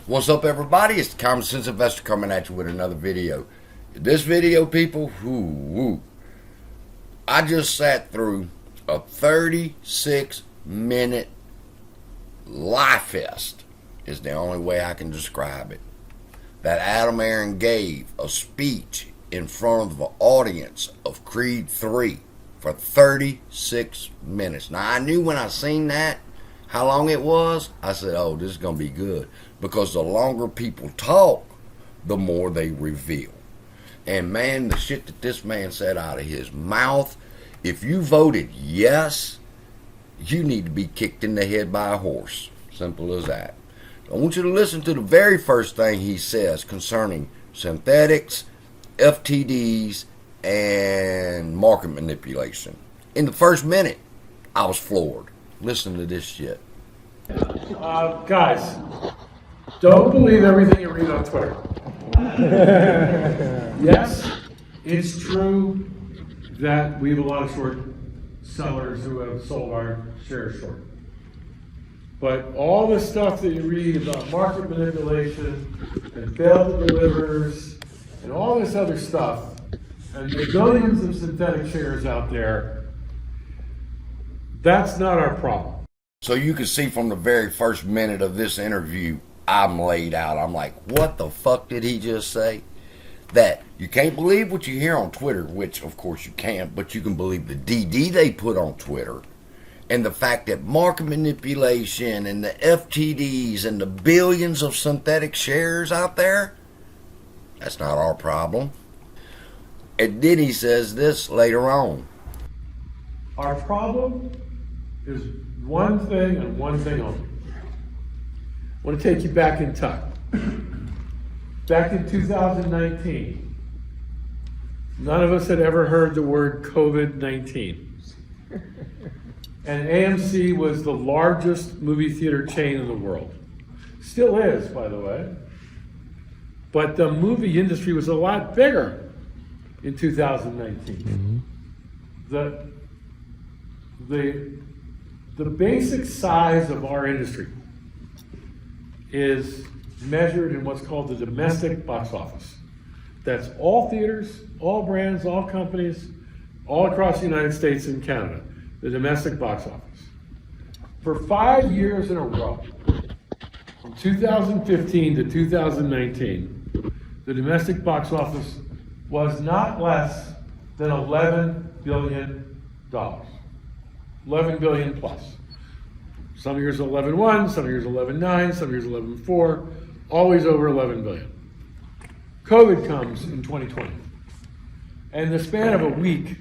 What's up, everybody? It's the Common Sense Investor coming at you with another video. This video, people, I just sat through a 36-minute lie fest, is the only way I can describe it. That Aron gave a speech in front of an audience of Creed 3 for 36 minutes. Now, I knew when I seen that, how long it was, I said, oh, this is going to be good. Because the longer people talk, the more they reveal. And man, the shit that this man said out of his mouth, if you voted yes, you need to be kicked in the head by a horse. Simple as that. I want you to listen to the very first thing he says concerning synthetics, FTDs, and market manipulation. In the first minute, I was floored. Listen to this shit. Guys, don't believe everything you read on Twitter. Yes, it's true that we have a lot of short sellers who have sold our shares short. But all the stuff that you read about market manipulation and failed delivers and all this other stuff, and the billions of synthetic shares out there, that's not our problem. So you can see from the very first minute of this interview, I'm laid out. I'm like, what the fuck did he just say? That you can't believe what you hear on Twitter, which of course you can't, but you can believe the DD they put on Twitter. And the fact that market manipulation and the FTDs and the billions of synthetic shares out there, that's not our problem. And then he says this later on. Our problem is one thing and one thing only. I want to take you back in time. Back in 2019, none of us had ever heard the word COVID-19. And AMC was the largest movie theater chain in the world. Still is, by the way. But the movie industry was a lot bigger in 2019. The basic size of our industry is measured in what's called the domestic box office. That's all theaters, all brands, all companies, all across the United States and Canada, the domestic box office. For 5 years in a row, from 2015 to 2019, the domestic box office was not less than $11 billion. 11 billion plus. Some years 11.1, some years 11.9, some years 11.4, always over 11 billion. COVID comes in 2020. And in the span of a week,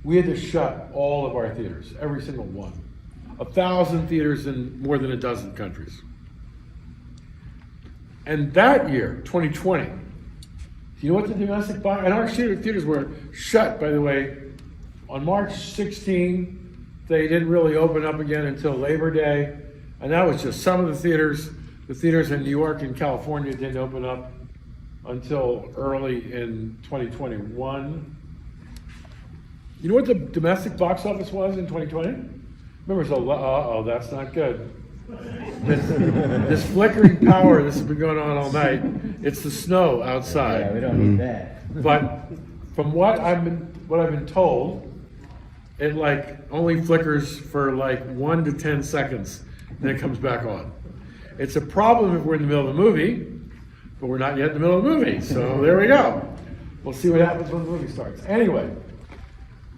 we had to shut all of our theaters, every single one. 1,000 theaters in more than a dozen countries. And that year, 2020, do you know what the domestic box, and our theaters were shut, by the way, on March 16. They didn't really open up again until Labor Day, and that was just some of the theaters. The theaters in New York and California didn't open up until early in 2021. You know what the domestic box office was in 2020? Remember, so, that's not good. This flickering power, this has been going on all night. It's the snow outside. Yeah, we don't need that. But from what I've been told, it like only flickers for like 1 to 10 seconds, and then it comes back on. It's a problem if we're in the middle of a movie, but we're not yet in the middle of the movie, so there we go. We'll see what happens when the movie starts. Anyway,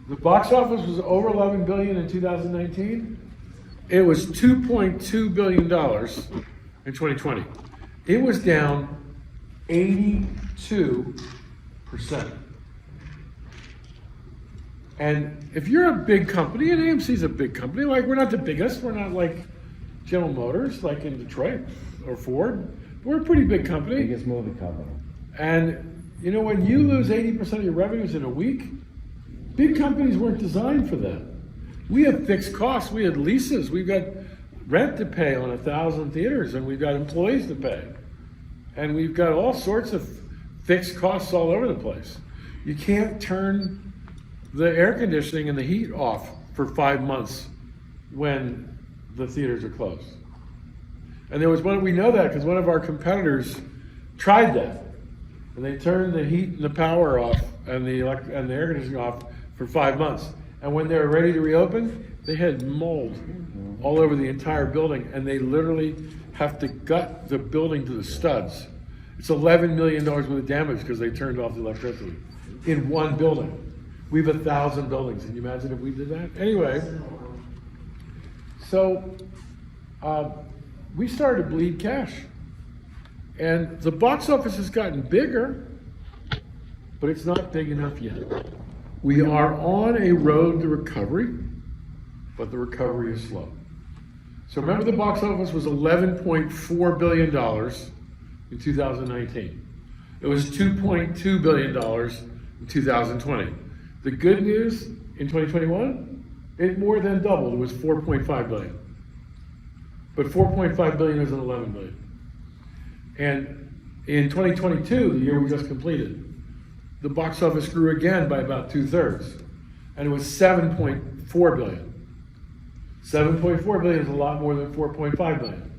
the box office was over 11 billion in 2019. It was $2.2 billion in 2020. It was down 82%. And if you're a big company, and AMC's a big company, like we're not the biggest, we're not like General Motors, like in Detroit, or Ford. We're a pretty big company. Biggest movie company. And you know, when you lose 80% of your revenues in a week, big companies weren't designed for that. We have fixed costs, we had leases, we've got rent to pay on 1,000 theaters, and we've got employees to pay. And we've got all sorts of fixed costs all over the place. You can't turn the air conditioning and the heat off for 5 months when the theaters are closed. And there was one, we know that because one of our competitors tried that. And they turned the heat and the power off and the air conditioning off for 5 months. And when they were ready to reopen, they had mold all over the entire building, and they literally have to gut the building to the studs. It's $11 million worth of damage because they turned off the electricity in one building. We have 1,000 buildings. Can you imagine if we did that? Anyway, so we started to bleed cash. And the box office has gotten bigger, but it's not big enough yet. We are on a road to recovery, but the recovery is slow. So remember, the box office was $11.4 billion in 2019. It was $2.2 billion in 2020. The good news in 2021, it more than doubled. It was $4.5 billion. But $4.5 billion isn't $11 billion. And in 2022, the year we just completed, the box office grew again by about 2/3, and it was $7.4 billion. $7.4 billion is a lot more than $4.5 billion,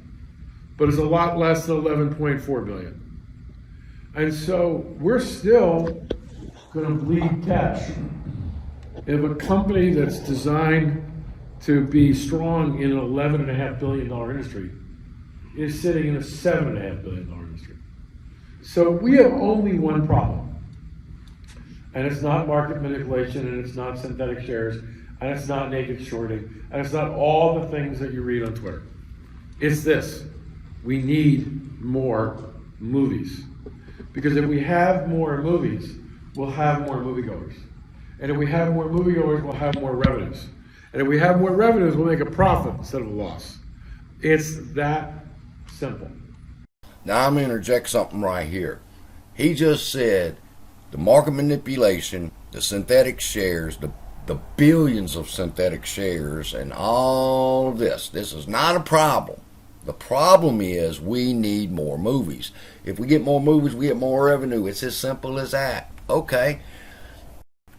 but it's a lot less than $11.4 billion. And so we're still going to bleed cash. If a company that's designed to be strong in an $11.5 billion industry is sitting in a $7.5 billion industry. So we have only one problem. And it's not market manipulation, and it's not synthetic shares, and it's not naked shorting, and it's not all the things that you read on Twitter. It's this: we need more movies. Because if we have more movies, we'll have more moviegoers. And if we have more moviegoers, we'll have more revenues. And if we have more revenues, we'll make a profit instead of a loss. It's that simple. Now I'm going to interject something right here. He just said the market manipulation, the synthetic shares, the billions of synthetic shares, and all of this is not a problem. The problem is we need more movies. If we get more movies, we get more revenue. It's as simple as that. Okay.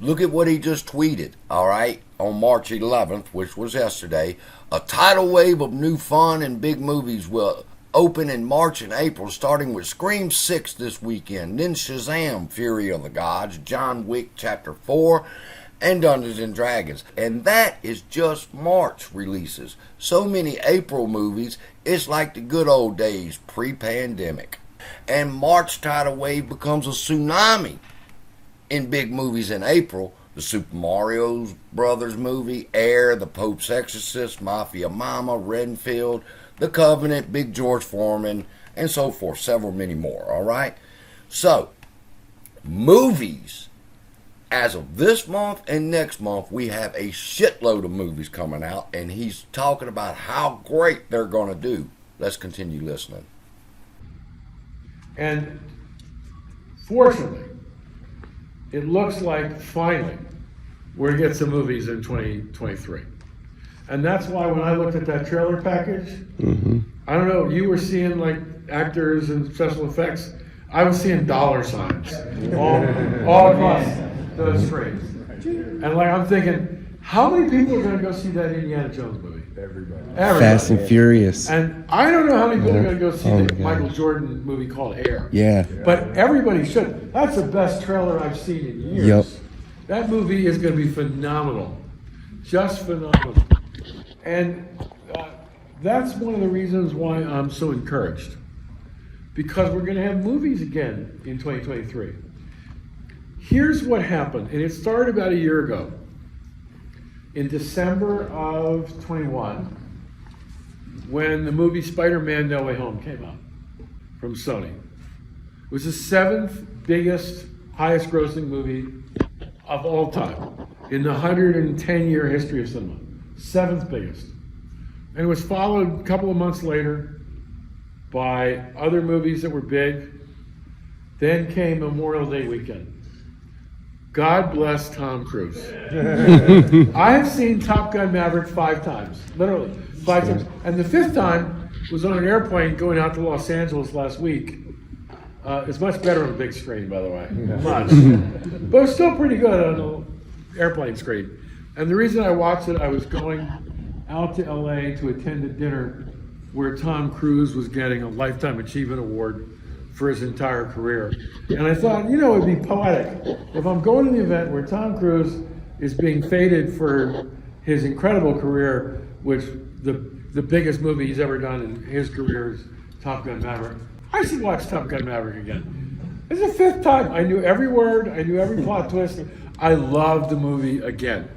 Look at what he just tweeted, all right, on March 11th, which was yesterday. A tidal wave of new fun and big movies will open in March and April, starting with Scream 6 this weekend, then Shazam! Fury of the Gods, John Wick Chapter 4, and Dungeons and Dragons. And that is just March releases. So many April movies, it's like the good old days pre-pandemic. And March tidal wave becomes a tsunami in big movies in April. The Super Mario Brothers movie, Air, The Pope's Exorcist, Mafia Mama, Renfield, The Covenant, Big George Foreman, and so forth. Several many more, all right? So, movies, as of this month and next month, we have a shitload of movies coming out, and he's talking about how great they're going to do. Let's continue listening. And fortunately, it looks like finally we're going to get some movies in 2023. And that's why when I looked at that trailer package, I don't know, you were seeing like actors and special effects. I was seeing dollar signs all across the screens. And like I'm thinking, how many people are going to go see that Indiana Jones movie? Everybody. Fast and Furious. And I don't know how many people are going to go see the Michael Jordan movie called Air. Yeah. But everybody should. That's the best trailer I've seen in years. Yep. That movie is going to be phenomenal. Just phenomenal. And that's one of the reasons why I'm so encouraged. Because we're going to have movies again in 2023. Here's what happened, and it started about a year ago. In December of 21, when the movie Spider-Man No Way Home came out from Sony. It was the 7th biggest, highest grossing movie of all time in the 110-year history of cinema. 7th biggest. And it was followed a couple of months later by other movies that were big. Then came Memorial Day weekend. God bless Tom Cruise. I have seen Top Gun Maverick 5 times, literally 5 times. And the 5th time was on an airplane going out to Los Angeles last week. It's much better on the big screen, by the way, much. But it's still pretty good on the airplane screen. And the reason I watched it, I was going out to LA to attend a dinner where Tom Cruise was getting a Lifetime Achievement Award for his entire career. And I thought, you know, it'd be poetic if I'm going to the event where Tom Cruise is being feted for his incredible career, which the biggest movie he's ever done in his career is Top Gun Maverick. I should watch Top Gun Maverick again. It's the 5th time. I knew every word. I knew every plot twist. I loved the movie again.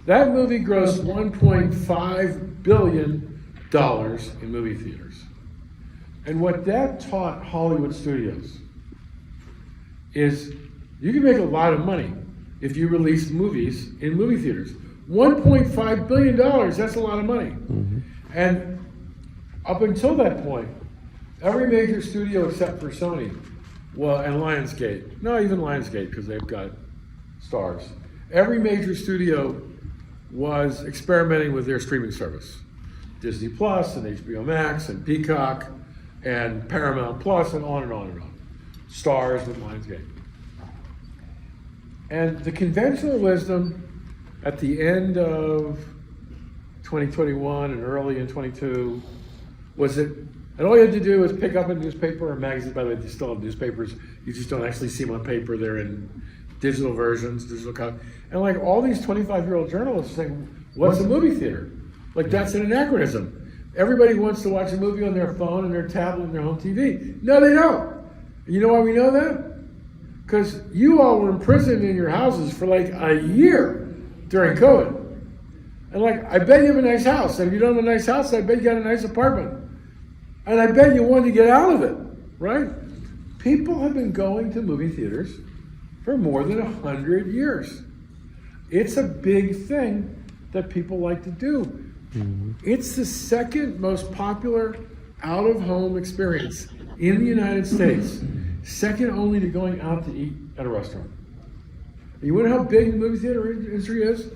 That movie grossed $1.5 billion in movie theaters. And what that taught Hollywood studios is you can make a lot of money if you release movies in movie theaters. $1.5 billion, that's a lot of money. Mm-hmm. And up until that point, every major studio except for Sony, well, and Lionsgate, no, even Lionsgate, because they've got stars. Every major studio was experimenting with their streaming service. Disney Plus and HBO Max and Peacock and Paramount Plus and on and on and on. Stars with Lionsgate. And the conventional wisdom at the end of 2021 and early in 22 was that, and all you had to do was pick up a newspaper or magazine. By the way, they still have newspapers. You just don't actually see them on paper. They're in digital versions, digital copy. And like all these 25-year-old journalists saying, what's a movie theater? Like that's an anachronism. Everybody wants to watch a movie on their phone and their tablet and their home TV. No, they don't. And you know why we know that? Because you all were imprisoned in your houses for like a year during COVID. And like, I bet you have a nice house. And if you don't have a nice house, I bet you got a nice apartment. And I bet you wanted to get out of it, right? People have been going to movie theaters for more than 100 years. It's a big thing that people like to do. Mm-hmm. It's the second most popular out-of-home experience in the United States, second only to going out to eat at a restaurant. You want to know how big the movie theater industry is?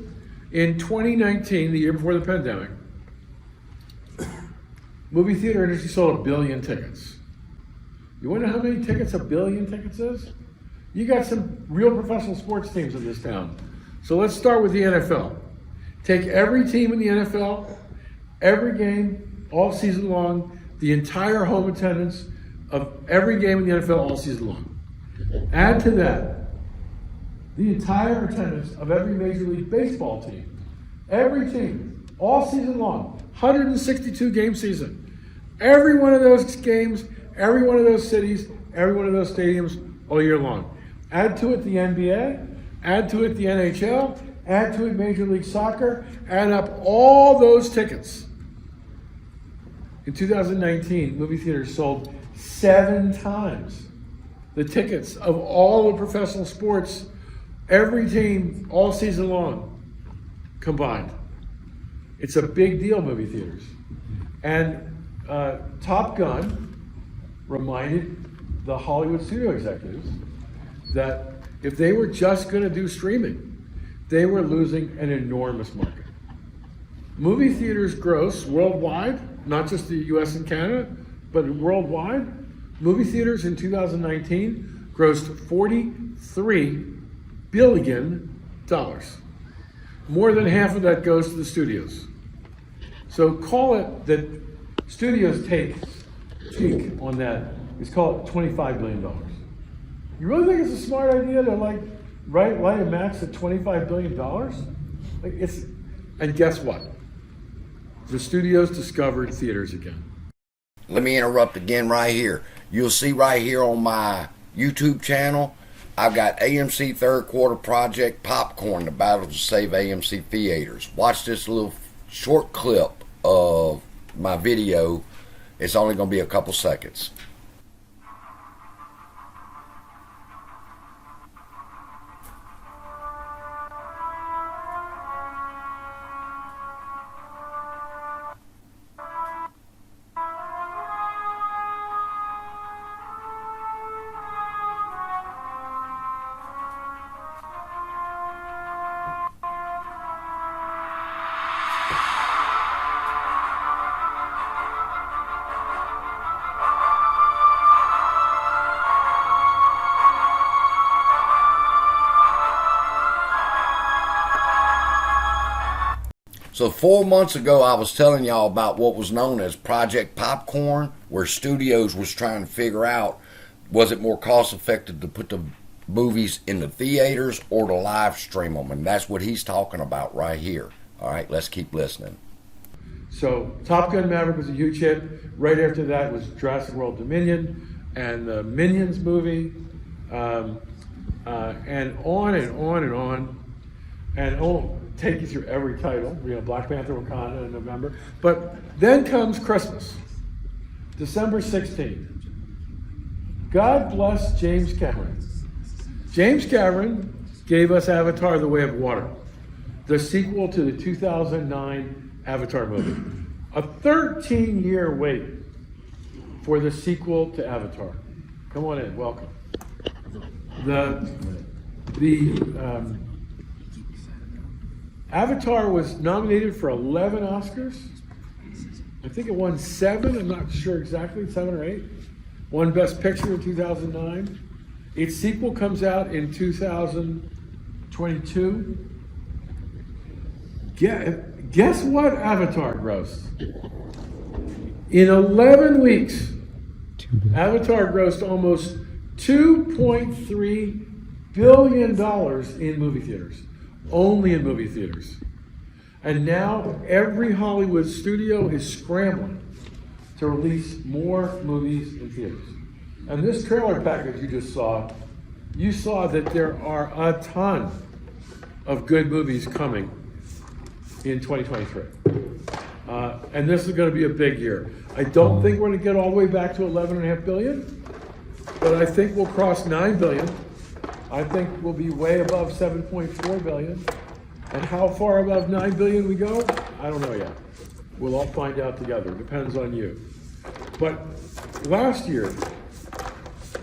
In 2019, the year before the pandemic, movie theater industry sold 1 billion tickets. You want to know how many tickets 1 billion tickets is? You got some real professional sports teams in this town. So let's start with the NFL. Take every team in the NFL, every game, all season long, the entire home attendance of every game in the NFL all season long. Add to that the entire attendance of every Major League Baseball team. Every team, all season long, 162 game season. Every one of those games, every one of those cities, every one of those stadiums, all year long. Add to it the NBA, add to it the NHL, add to it Major League Soccer, add up all those tickets. In 2019, movie theaters sold 7 times the tickets of all the professional sports, every team, all season long, combined. It's a big deal, movie theaters. And Top Gun reminded the Hollywood studio executives that if they were just going to do streaming, they were losing an enormous market. Movie theaters gross worldwide, not just the US and Canada, but worldwide, movie theaters in 2019 grossed $43 billion. More than half of that goes to the studios. So call it that studios take on that, is call it $25 billion. You really think it's a smart idea to light a match at $25 billion? And guess what? The studios discovered theaters again. Let me interrupt again right here. You'll see right here on my YouTube channel, I've got AMC Third Quarter Project Popcorn, the battle to save AMC theaters. Watch this little short clip of my video. It's only going to be a couple seconds. So 4 months ago, I was telling y'all about what was known as Project Popcorn, where studios was trying to figure out, was it more cost effective to put the movies in the theaters or to live stream them? And that's what he's talking about right here. All right, let's keep listening. So Top Gun Maverick was a huge hit. Right after that was Jurassic World Dominion and the Minions movie, and on and on and on. And it'll take you through every title. Black Panther, Wakanda in November. But then comes Christmas, December 16th. God bless James Cameron. James Cameron gave us Avatar: The Way of Water, the sequel to the 2009 Avatar movie. A 13-year wait for the sequel to Avatar. Come on in, welcome. Avatar was nominated for 11 Oscars. I think it won 7, I'm not sure exactly, 7 or 8. Won Best Picture in 2009. Its sequel comes out in 2022. Guess what Avatar grossed? In 11 weeks, Avatar grossed almost $2.3 billion in movie theaters. Only in movie theaters. And now every Hollywood studio is scrambling to release more movies in theaters. And this trailer package you just saw, you saw that there are a ton of good movies coming in 2023. And this is going to be a big year. I don't think we're going to get all the way back to $11.5 billion, but I think we'll cross $9 billion. I think we'll be way above $7.4 billion. And how far above $9 billion we go, I don't know yet. We'll all find out together. It depends on you. But last year,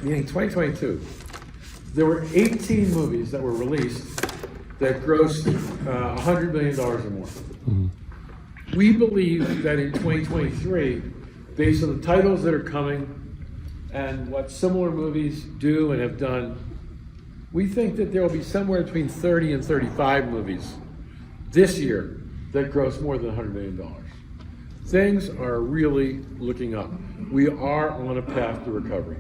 meaning 2022, there were 18 movies that were released that grossed $100 million or more. Mm-hmm. We believe that in 2023, based on the titles that are coming and what similar movies do and have done, we think that there will be somewhere between 30 and 35 movies this year that gross more than $100 million. Things are really looking up. We are on a path to recovery.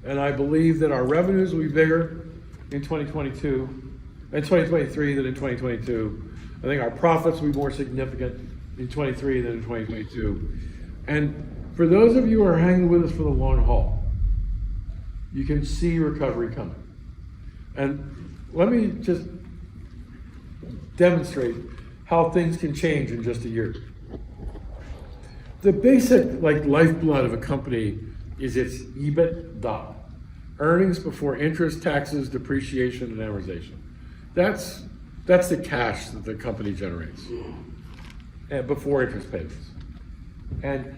And I believe that our revenues will be bigger in 2022 and 2023 than in 2022. I think our profits will be more significant in 23 than in 2022. And for those of you who are hanging with us for the long haul, you can see recovery coming. And let me just demonstrate how things can change in just a year. The basic lifeblood of a company is its EBITDA, earnings before interest, taxes, depreciation, and amortization. That's the cash that the company generates before interest payments. And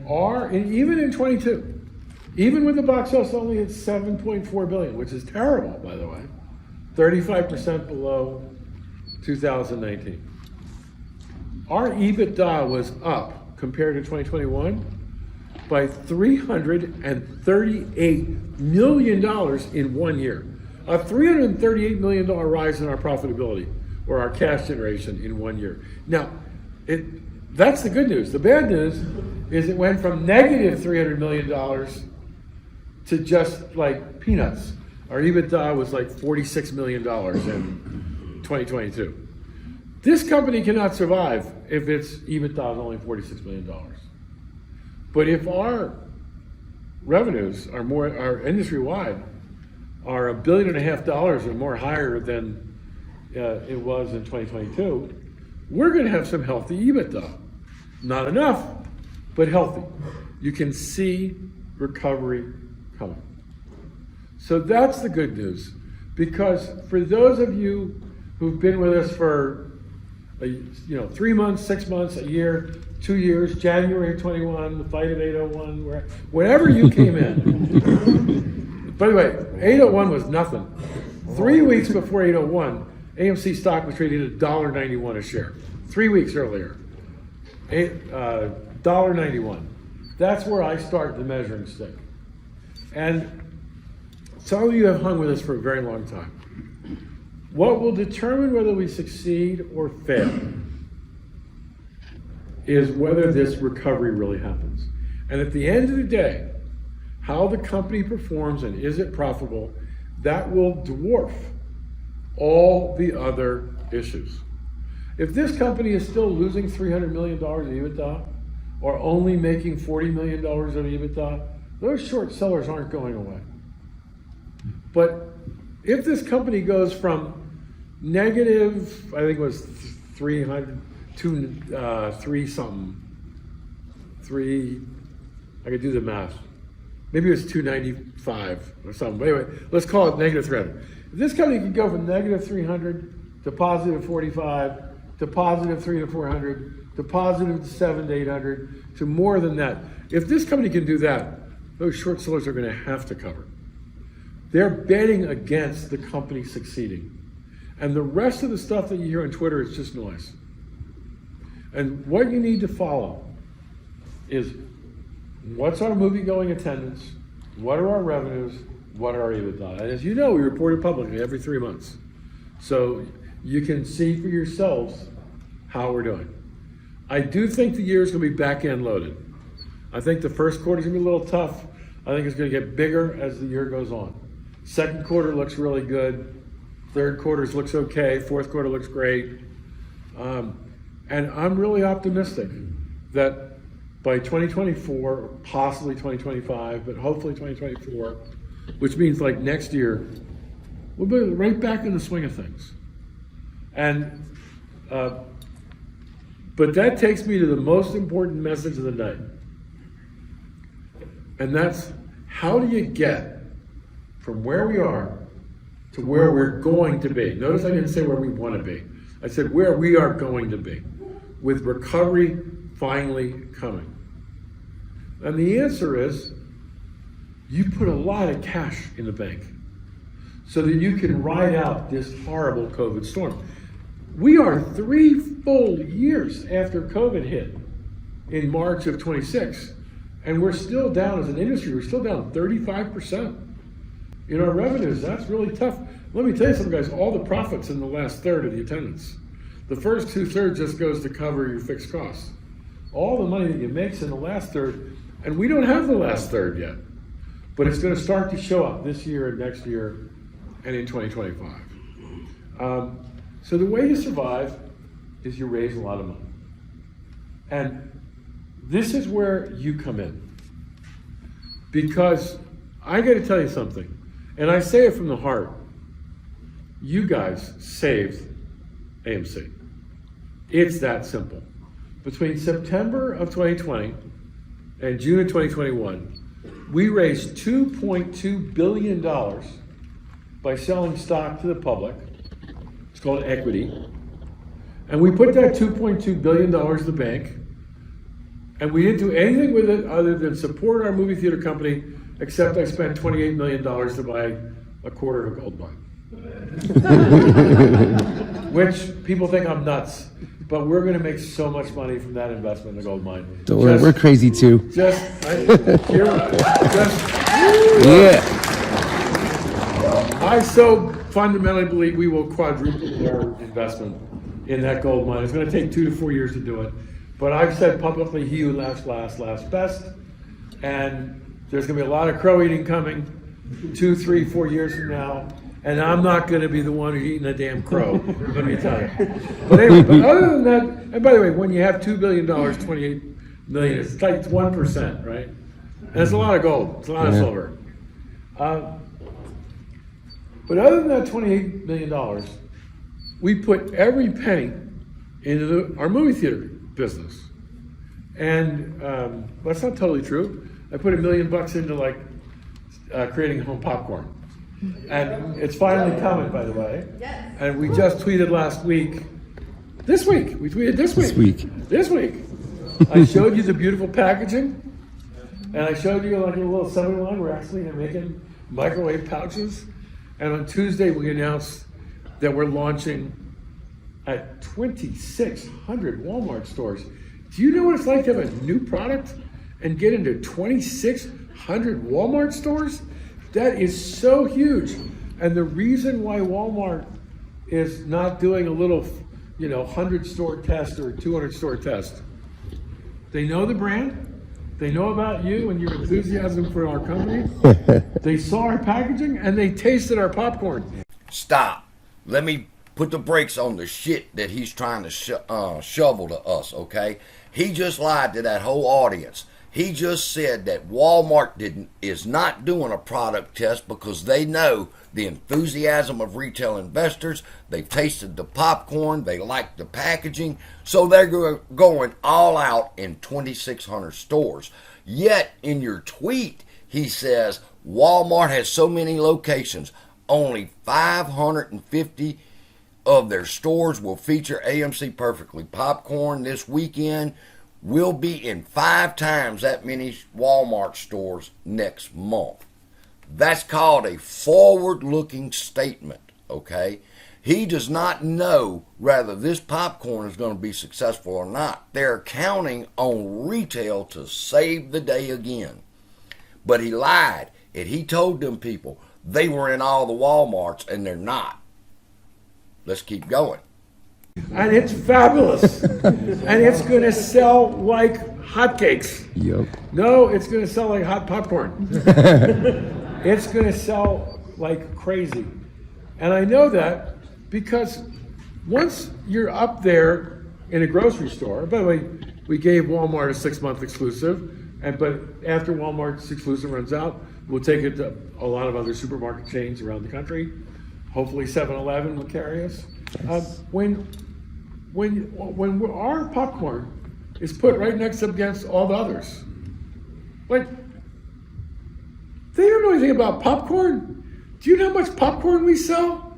even in 22, even with the box office only at $7.4 billion, which is terrible, by the way, 35% below 2019. Our EBITDA was up compared to 2021 by $338 million in 1 year. A $338 million rise in our profitability or our cash generation in 1 year. Now, that's the good news. The bad news is it went from negative $300 million to just like peanuts. Our EBITDA was like $46 million in 2022. This company cannot survive if its EBITDA is only $46 million. But if our revenues are more, our industry-wide, are $1.5 billion or more higher than it was in 2022, we're going to have some healthy EBITDA. Not enough, but healthy. You can see recovery coming. So that's the good news, because for those of you who've been with us for 3 months, 6 months, a year, 2 years, January 21, the fight of 801, whenever you came in. By the way, 801 was nothing. 3 weeks before 801, AMC stock was trading at $1.91 a share. 3 weeks earlier, $1.91. That's where I start the measuring stick. And some of you have hung with us for a very long time. What will determine whether we succeed or fail is whether this recovery really happens. And at the end of the day, how the company performs and is it profitable, that will dwarf all the other issues. If this company is still losing $300 million of EBITDA or only making $40 million of EBITDA, those short sellers aren't going away. But if this company goes from negative, I think it was 300 to 3 something, I could do the math. Maybe it was 295 or something. But anyway, let's call it negative 300. If this company could go from negative 300 to positive 45 to positive 300 to 400 to positive 700 to 800 to more than that, if this company can do that, those short sellers are going to have to cover. They're betting against the company succeeding. And the rest of the stuff that you hear on Twitter is just noise. And what you need to follow is what's our movie-going attendance, what are our revenues, what are our EBITDA. And as you know, we report it publicly every 3 months. So you can see for yourselves how we're doing. I do think the year is going to be back-end loaded. I think the first quarter is going to be a little tough. I think it's going to get bigger as the year goes on. Second quarter looks really good. Third quarter looks okay. Fourth quarter looks great. And I'm really optimistic that by 2024, possibly 2025, but hopefully 2024, which means like next year, we'll be right back in the swing of things. And, but that takes me to the most important message of the night. And that's, how do you get from where we are to where we're going to be? Notice I didn't say where we want to be. I said where we are going to be, with recovery finally coming. And the answer is, you put a lot of cash in the bank so that you can ride out this horrible COVID storm. We are 3 full years after COVID hit in March of 26, and we're still down as an industry. We're still down 35% in our revenues. That's really tough. Let me tell you something, guys. All the profits in the last third of the attendance. The first 2/3 just goes to cover your fixed costs. All the money that you make's in the last third, and we don't have the last third yet. But it's going to start to show up this year and next year and in 2025. So the way you survive is you raise a lot of money. And this is where you come in. Because I got to tell you something, and I say it from the heart. You guys saved AMC. It's that simple. Between September of 2020 and June of 2021, we raised $2.2 billion by selling stock to the public. It's called equity. And we put that $2.2 billion in the bank, and we didn't do anything with it other than support our movie theater company, except I spent $28 million to buy a quarter of a gold mine. Which people think I'm nuts, but we're going to make so much money from that investment in the gold mine. Don't worry, we're crazy too. I so fundamentally believe we will quadruple our investment in that gold mine. It's going to take 2 to 4 years to do it. But I've said publicly, he who laughs last, laughs best. And there's going to be a lot of crow eating coming 2, 3, 4 years from now. And I'm not going to be the one who's eating a damn crow, let me tell you. But anyway, but other than that, and by the way, when you have $2 billion, 28 million, it's like 1%, right? And it's a lot of gold, it's a lot of silver. But other than that $28 million, we put every penny into our movie theater business. And that's not totally true. I put $1 million into like creating home popcorn. And it's finally coming, by the way. Yes. And we just tweeted last week. This week. We tweeted this week. This week. I showed you the beautiful packaging. And I showed you like a little 7-Eleven. We're actually making microwave pouches. And on Tuesday, we announced that we're launching at 2,600 Walmart stores. Do you know what it's like to have a new product and get into 2,600 Walmart stores? That is so huge. And the reason why Walmart is not doing a little, 100 store test or 200 store test They know the brand. They know about you and your enthusiasm for our company. They saw our packaging and they tasted our popcorn. Stop. Let me put the brakes on the shit that he's trying to shovel to us, okay? He just lied to that whole audience. He just said that Walmart is not doing a product test because they know the enthusiasm of retail investors. They've tasted the popcorn. They like the packaging. So they're going all out in 2,600 stores. Yet in your tweet, he says Walmart has so many locations. Only 550 of their stores will feature AMC Perfectly Popcorn this weekend. Will be in 5 times that many Walmart stores next month. That's called a forward-looking statement, okay? He does not know whether this popcorn is going to be successful or not. They're counting on retail to save the day again. But he lied, and he told them people they were in all the Walmarts, and they're not. Let's keep going. And it's fabulous. And it's going to sell like hotcakes. Yep. No, it's going to sell like hot popcorn. It's going to sell like crazy. And I know that because once you're up there in a grocery store, by the way, we gave Walmart a 6-month exclusive, but after Walmart's exclusive runs out, we'll take it to a lot of other supermarket chains around the country. Hopefully 7-Eleven will carry us. When our popcorn is put right next up against all the others, like, they don't know anything about popcorn. Do you know how much popcorn we sell?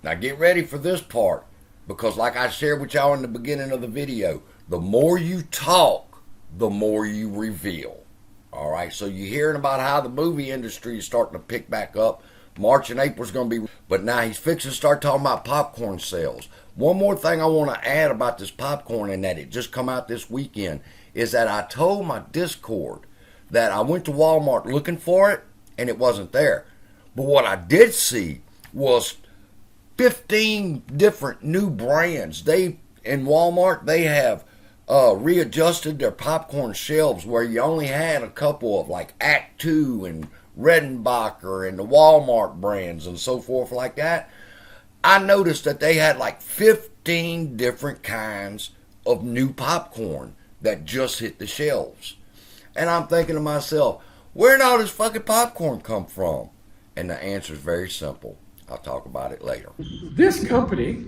Now get ready for this part, because like I shared with y'all in the beginning of the video, the more you talk, the more you reveal. All right, so you're hearing about how the movie industry is starting to pick back up. March and April is going to be, but now he's fixing to start talking about popcorn sales. One more thing I want to add about this popcorn, and that it just come out this weekend, is that I told my Discord that I went to Walmart looking for it, and it wasn't there. But what I did see was 15 different new brands. In Walmart, they have readjusted their popcorn shelves where you only had a couple of like Act 2 and Redenbacher and the Walmart brands and so forth like that. I noticed that they had like 15 different kinds of new popcorn that just hit the shelves. And I'm thinking to myself, where did all this fucking popcorn come from? And the answer is very simple. I'll talk about it later. This company,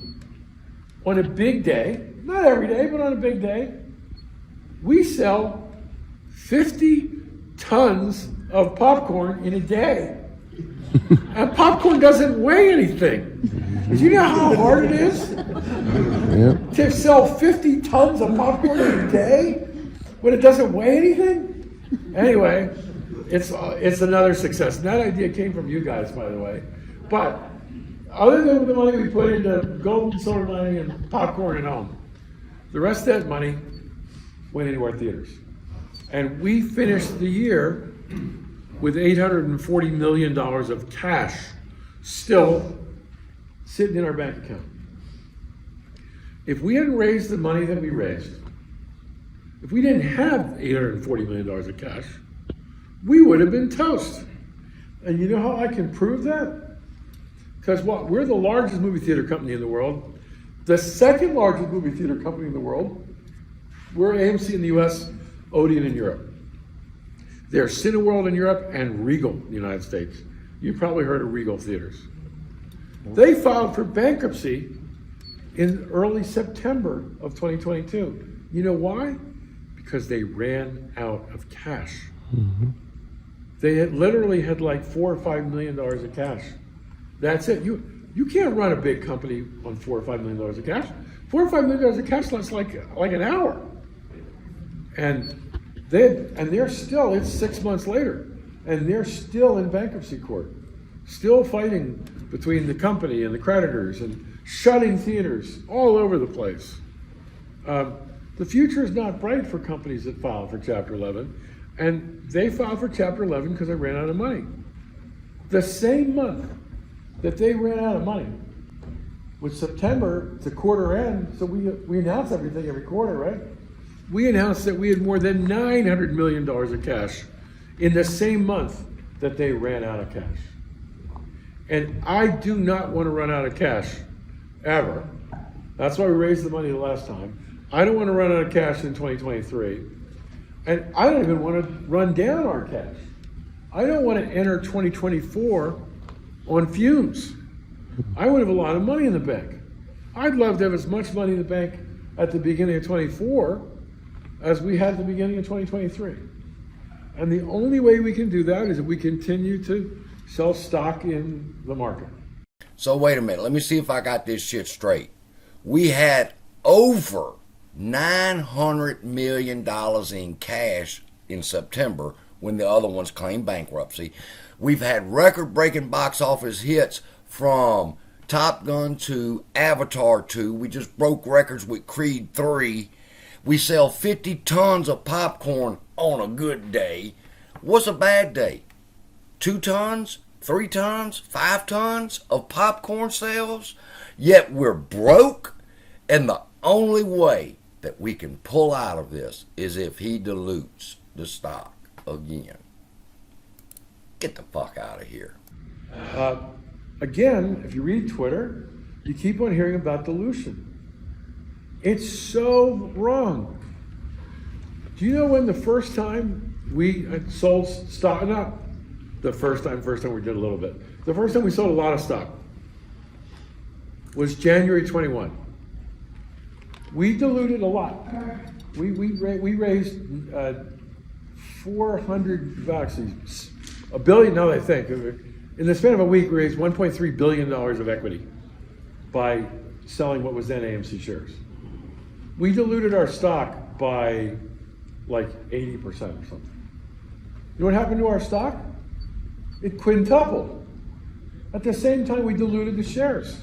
on a big day, not every day, but on a big day, we sell 50 tons of popcorn in a day. And popcorn doesn't weigh anything. Do you know how hard it is to sell 50 tons of popcorn in a day when it doesn't weigh anything? Anyway, it's another success. And that idea came from you guys, by the way. But other than the money we put into gold and silver lining and popcorn at home, the rest of that money went into our theaters. And we finished the year with $840 million of cash still sitting in our bank account. If we hadn't raised the money that we raised, if we didn't have $840 million of cash, we would have been toast. And you know how I can prove that? Because we're the largest movie theater company in the world, the second largest movie theater company in the world. We're AMC in the US, Odeon in Europe. They're Cineworld in Europe and Regal in the United States. You've probably heard of Regal Theaters. They filed for bankruptcy in early September of 2022. You know why? Because they ran out of cash. Mm-hmm. They had literally had like $4 or $5 million of cash. That's it. You can't run a big company on $4 or $5 million of cash. $4 or $5 million of cash lasts like an hour. And they're still, it's 6 months later, and they're still in bankruptcy court, still fighting between the company and the creditors and shutting theaters all over the place. The future is not bright for companies that file for Chapter 11, and they filed for Chapter 11 because they ran out of money. The same month that they ran out of money was September, to quarter end, so we announce everything every quarter, right? we announced that we had more than $900 million of cash in the same month that they ran out of cash. And I do not want to run out of cash, ever. That's why we raised the money the last time. I don't want to run out of cash in 2023. And I don't even want to run down our cash. I don't want to enter 2024 on fumes. I would have a lot of money in the bank. I'd love to have as much money in the bank at the beginning of 24 as we had at the beginning of 2023. And the only way we can do that is if we continue to sell stock in the market. So wait a minute, let me see if I got this shit straight. We had over $900 million in cash in September when the other ones claimed bankruptcy. We've had record-breaking box office hits from Top Gun 2, Avatar 2. We just broke records with Creed 3. We sell 50 tons of popcorn on a good day. What's a bad day? 2 tons? 3 tons? 5 tons of popcorn sales? Yet we're broke, and the only way that we can pull out of this is if he dilutes the stock again. Get the fuck out of here. Again, if you read Twitter, you keep on hearing about dilution. It's so wrong. Do you know when the first time we sold stock, not the first time we did a little bit. The first time we sold a lot of stock was January 21. We diluted a lot. We raised $400, a billion, now that I think. In the span of a week, we raised $1.3 billion of equity by selling what was then AMC shares. We diluted our stock by like 80% or something. You know what happened to our stock? It quintupled. At the same time, we diluted the shares.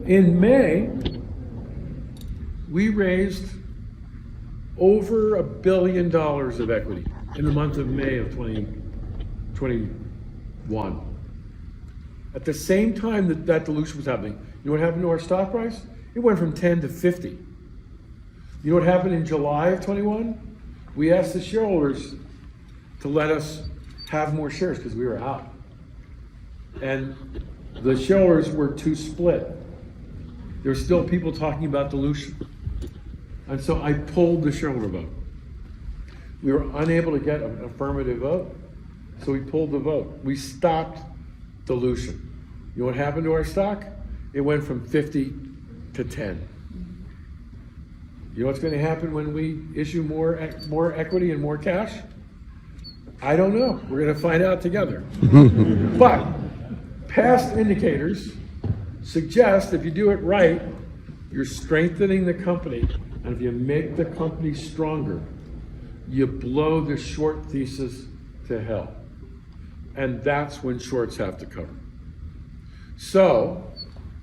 In May, we raised over $1 billion of equity in the month of May of 2021. At the same time that dilution was happening, you know what happened to our stock price? It went from 10 to 50. You know what happened in July of 21? We asked the shareholders to let us have more shares because we were out. And the shareholders were too split. There were still people talking about dilution. And so I pulled the shareholder vote. We were unable to get an affirmative vote, so we pulled the vote. We stopped dilution. You know what happened to our stock? It went from 50 to 10. You know what's going to happen when we issue more equity and more cash? I don't know. We're going to find out together. But past indicators suggest if you do it right, you're strengthening the company. And if you make the company stronger, you blow the short thesis to hell. And that's when shorts have to cover. So,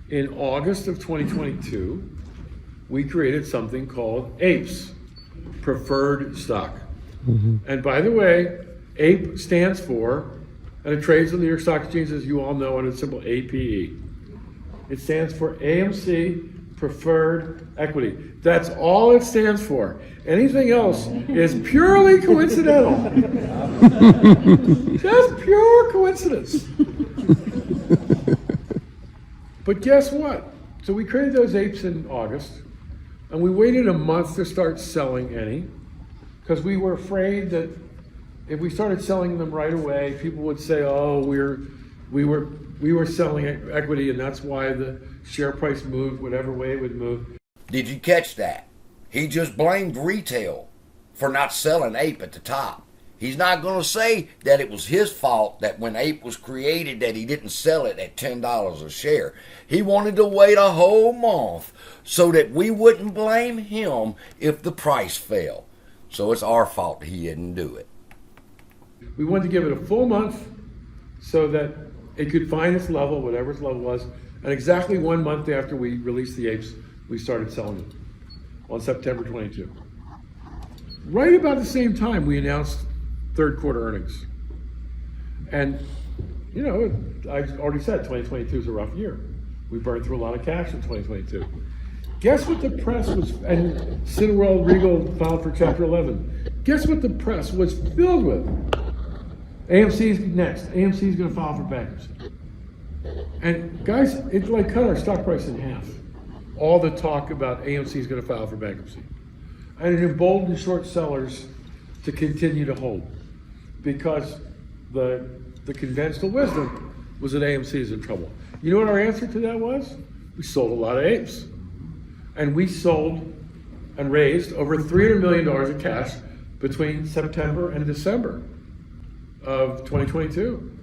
in August of 2022, we created something called Apes, preferred stock. And by the way, APE stands for, and it trades on the New York Stock Exchange, as you all know, under the symbol APE. It stands for AMC Preferred Equity. That's all it stands for. Anything else is purely coincidental. Just pure coincidence. But guess what? So we created those apes in August, and we waited a month to start selling any, because we were afraid that if we started selling them right away, people would say, "Oh, we were selling equity, and that's why the share price moved whatever way it would move." Did you catch that? He just blamed retail for not selling Ape at the top. He's not going to say that it was his fault that when Ape was created that he didn't sell it at $10 a share. He wanted to wait a whole month so that we wouldn't blame him if the price fell. So it's our fault that he didn't do it. We wanted to give it a full month so that it could find its level, whatever its level was. And exactly 1 month after we released the apes, we started selling them on September 22. Right about the same time, we announced third quarter earnings. And, you know, I already said 2022 is a rough year. We burned through a lot of cash in 2022. Guess what the press was, and Cineworld Regal filed for Chapter 11. Guess what the press was filled with? AMC's next. AMC's going to file for bankruptcy. And guys, it's like cut our stock price in half. All the talk about AMC's going to file for bankruptcy. And it emboldened short sellers to continue to hold, because the conventional wisdom was that AMC is in trouble. You know what our answer to that was? We sold a lot of apes. And we sold and raised over $300 million in cash between September and December of 2022.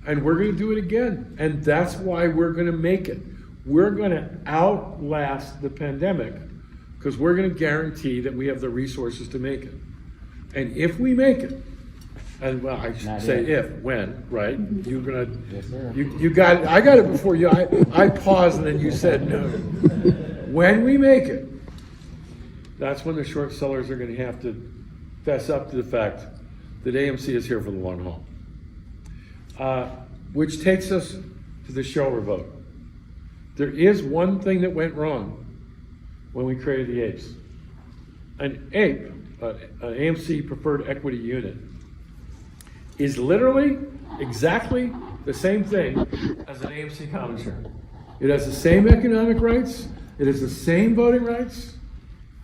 And we're going to do it again. And that's why we're going to make it. We're going to outlast the pandemic, because we're going to guarantee that we have the resources to make it. And if we make it, and well, I should say if, when, right? You're gonna, yes, sir. You got, I got it before you. I paused and then you said no. When we make it, that's when the short sellers are going to have to fess up to the fact that AMC is here for the long haul. Which takes us to the shareholder vote. There is one thing that went wrong when we created the Apes. An ape, an AMC preferred equity unit, is literally exactly the same thing as an AMC common share. It has the same economic rights. It has the same voting rights.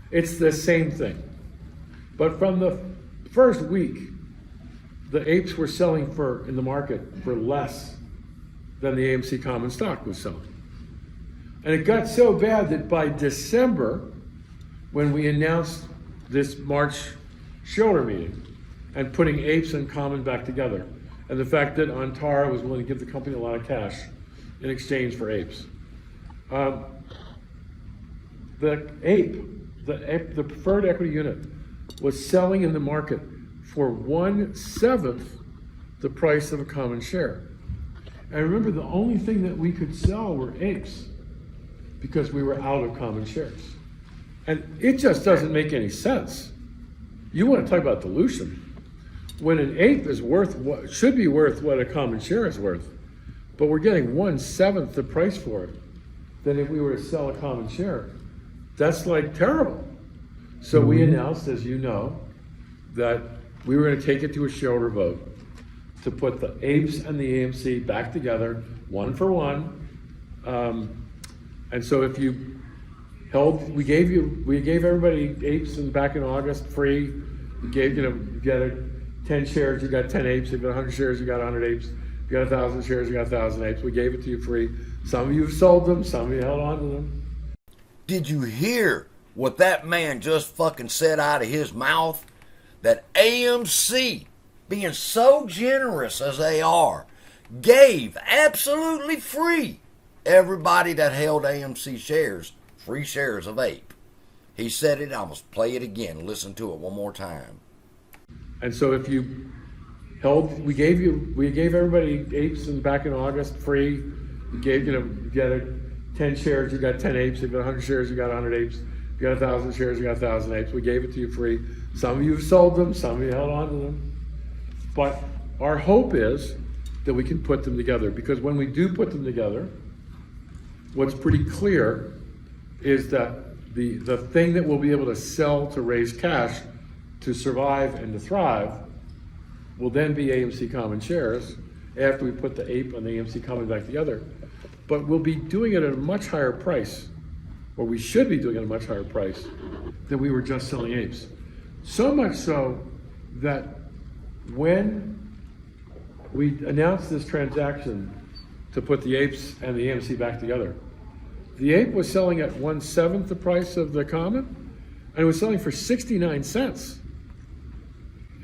It's the same thing. But from the first week, the apes were selling in the market for less than the AMC common stock was selling. And it got so bad that by December, when we announced this March shareholder meeting and putting apes and common back together, and the fact that Antara was willing to give the company a lot of cash in exchange for apes, the preferred equity unit was selling in the market for 1/7 the price of a common share. And remember, the only thing that we could sell were apes, because we were out of common shares. And it just doesn't make any sense. You want to talk about dilution. When an ape is worth what should be worth what a common share is worth, but we're getting 1/7 the price for it than if we were to sell a common share. That's like terrible. So we announced, as you know, that we were going to take it to a shareholder vote to put the apes and the AMC back together, one for one. And so if you held, we gave everybody apes back in August free. We gave, you got 10 shares, you got 10 apes. If you got 100 shares, you got 100 apes. If you got 1,000 shares, you got 1,000 apes. We gave it to you free. Some of you sold them, some of you held on to them. Did you hear what that man just fucking said out of his mouth? That AMC, being so generous as they are, gave absolutely free everybody that held AMC shares, free shares of ape. He said it. I must play it again. Listen to it one more time. And so if you held, we gave everybody apes back in August free. We gave, you got 10 shares, you got 10 apes. If you got 100 shares, you got 100 apes. If you got 1,000 shares, you got 1,000 apes. We gave it to you free. Some of you sold them, some of you held on to them. But our hope is that we can put them together, because when we do put them together, what's pretty clear is that the thing that we'll be able to sell to raise cash to survive and to thrive will then be AMC common shares after we put the ape and the AMC common back together. But we'll be doing it at a much higher price, or we should be doing it at a much higher price than we were just selling apes. So much so that when we announced this transaction to put the apes and the AMC back together, the ape was selling at 1/7 the price of the common, and it was selling for 69 cents.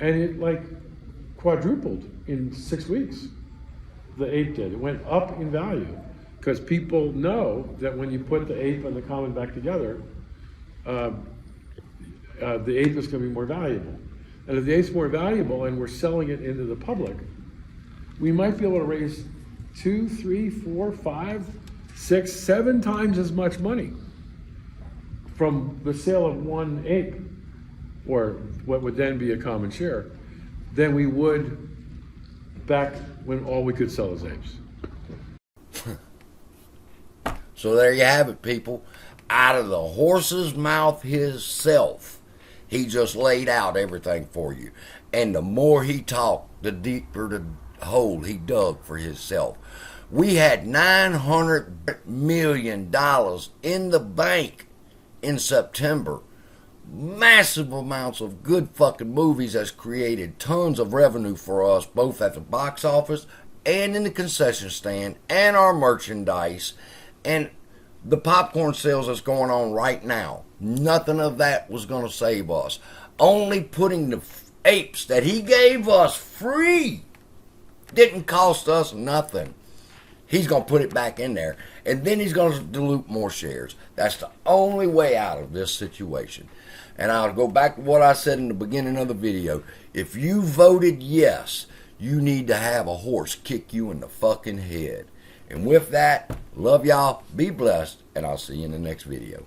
And it like quadrupled in 6 weeks. The ape did. It went up in value, because people know that when you put the ape and the common back together, the ape is going to be more valuable. And if the ape's more valuable and we're selling it into the public, we might be able to raise 2, 3, 4, 5, 6, 7 times as much money from the sale of one ape, or what would then be a common share, than we would back when all we could sell is apes. So there you have it, people. out of the horse's mouth himself. He just laid out everything for you. And the more he talked, the deeper the hole he dug for himself. We had $900 million in the bank in September. Massive amounts of good fucking movies has created tons of revenue for us, both at the box office and in the concession stand and our merchandise and the popcorn sales that's going on right now. Nothing of that was going to save us. Only putting the apes that he gave us free didn't cost us nothing. He's going to put it back in there, and then he's going to dilute more shares. That's the only way out of this situation. And I'll go back to what I said in the beginning of the video. If you voted yes, you need to have a horse kick you in the fucking head. And with that, love y'all, be blessed, and I'll see you in the next video.